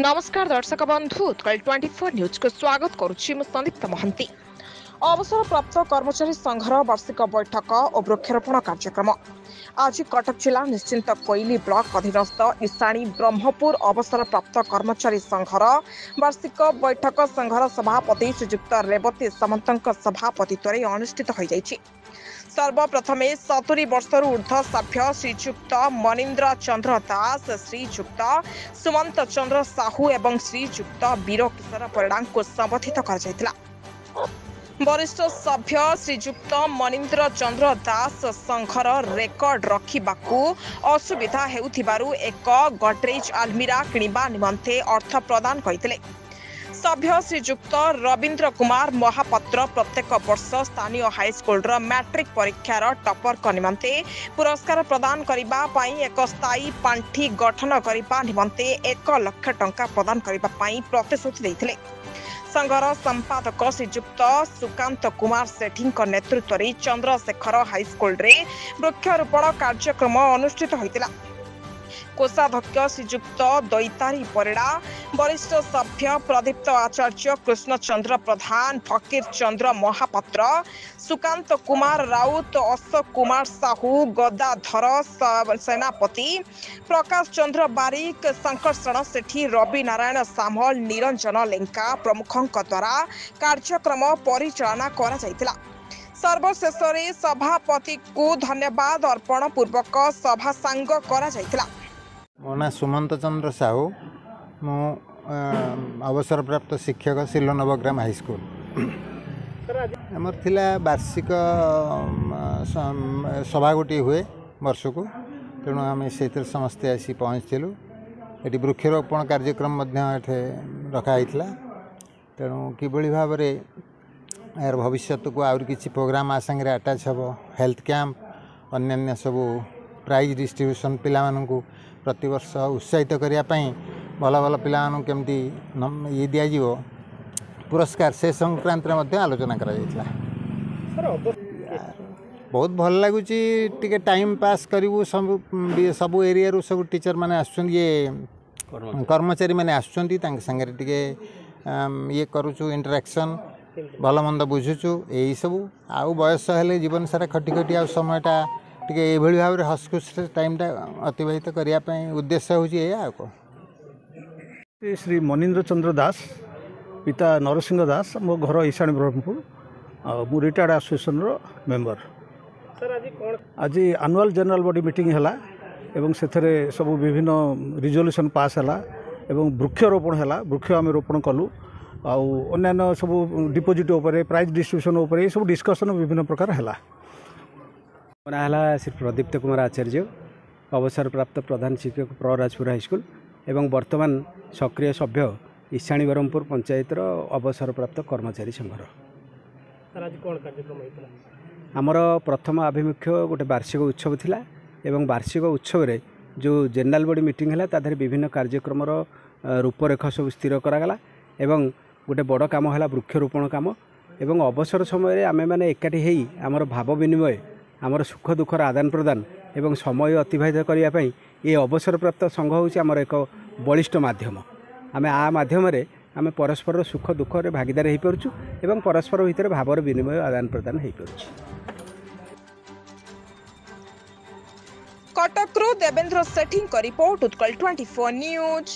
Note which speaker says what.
Speaker 1: नमस्कार दर्शक बंधु उत्कल 24 न्यूज को स्वागत करुच्ची संदीप्त महंती। अवसर प्राप्त कर्मचारी संघर वार्षिक बैठक और वृक्षारोपण कार्यक्रम आज कटक जिला निश्चिंत कोइली ब्लॉक अधीनस्थ ईशाणी ब्रह्मपुर अवसर प्राप्त कर्मचारी संघर वार्षिक बैठक संघर सभापति श्रीजुक्त रेवती सामंत सभापतित्व अनुष्ठित हो जाइछि। सर्वप्रथमे 70 वर्षर ऊर्ध्व सभ्य श्रीजुक्त मनीन्द्र चंद्र दास, श्रीजुक्त सुमंत चंद्र साहू एवं श्रीजुक्त वीर किशोर परिड़ा को संबोधित कर वरिष्ठ सभ्य श्रीजुक्त मनीन्द्र चंद्र दास संघर रेकर्ड रखिबाकू असुविधा हेउथिबारु एक गडरेज आलमीरा किनिबा निमंते अर्थ प्रदान करथिले। सभ्य श्रीजुक्त रवींद्र कुमार महापात्र प्रत्येक वर्ष स्थानीय हाईस्कल मैट्रिक परीक्षार टपर को निमंते पुरस्कार प्रदान करिबा पई एक स्थायी पांठी गठन करिबा निमंते 1 लाख टंका प्रदान करिबा पई प्रतिश्रुति दैथिले। संघर संपादक श्रीजुक्त सुकांत कुमार सेठी नेतृत्व में चंद्रशेखर हाईस्कल वृक्षारोपण कार्यक्रम अनुष्ठित होता। कोषाध्यक्ष श्रीजुक्त दैतारी परिड़ा, वरिष्ठ सभ्य प्रदीप्त आचार्य, कृष्णचंद्र प्रधान, फकीर चंद्र महापात्र, सुकांत कुमार राउत, अशोक कुमार साहू, गदाधर सेनापति, प्रकाश चंद्र बारिक, शंकरषण सेठी, रवि नारायण सामल, निरंजन लेंका प्रमुखों द्वारा कार्यक्रम परिचालना करा जायतिला। सर्वशेष सभापति को धन्यवाद अर्पण पूर्वक सभा सांग करा जायतिला।
Speaker 2: मो ना सुमंत चंद्र साहू, मु अवसर प्राप्त शिक्षक सिलो नवग्राम हाईस्कल। आमर थिला वार्षिक सभा गोटे हुए वर्ष को, तेणु आम से समस्ते आसी पहुँचलु। ये वृक्षारोपण कार्यक्रम रखाई, तेणु किभली भाव यार भविष्य को आउर किसी प्रोग्राम आसांगे अटैच हम, हेल्थ कैंप अन्य सब प्राइज डिस्ट्रीब्यूशन पिला प्रति वर्ष उत्साहित करने भल भल पिला केमती ये दिज्व पुरस्कार से संक्रांत आलोचना करा बहुत भल लगुच। टाइम पास करूँ सब एरिया रू सब टीचर मैंने ये कर्मचारी मैंने आसंगे ये करुचु इंटरेक्शन भल मंद बुझुचु यही सब आउ बयस हेले जीवन सारा खटी खटी आ समयटा टे भाव में हसखुश टाइमटा अतिबाहित करने उद्देश्य हूँ।
Speaker 3: श्री मनीन्द्र चंद्र दास, पिता नरसिंह दास, मो घर ईशाणी ब्रह्मपुर, मु रिटायर्ड एसोसिएशन मेंबर। आज एनुअल जनरल बॉडी मीटिंग है एवं से सब विभिन्न रिजोल्यूशन पास है एवं वृक्षारोपण है। वृक्ष आम रोपण कलु अन्य सब डिपोजिट प्राइज डिस्ट्रीब्यूशन उपर सब डिस्कसन विभिन्न प्रकार है।
Speaker 4: है श्री प्रदीप्त कुमार आचार्य, अवसर प्राप्त प्रधान शिक्षक प्रराजपुर हाईस्कल एवं वर्तमान सक्रिय सभ्य ईशाणी ब्रह्मपुर पंचायतर अवसर प्राप्त कर्मचारी संघर। आमर प्रथम आभिमुख्य गोटे वार्षिक उत्सव थिला एवं वार्षिक उत्सव रे जो जनरल बॉडी मीटिंग है तादर विभिन्न कार्यक्रम रूपरेखा सब स्थिर करागला एवं गोटे बड़ काम है वृक्षारोपण काम एवं अवसर समय आमे माने एकाठी हेई आमर भाव विनिमय आमर सुख दुखर आदान प्रदान एवं समय अतिबाहित करने ये अवसर प्राप्त संघ हूँ आमर एक बलिष्ठ माध्यम। आमे आ माध्यम आमे परस्पर सुख दुख रे भागीदार हो पारछु एवं परस्पर भितर भावर विनिमय आदान प्रदान हो पारछु।
Speaker 1: कटकरू देवेंद्र सेठी रिपोर्ट उत्कल 24 न्यूज।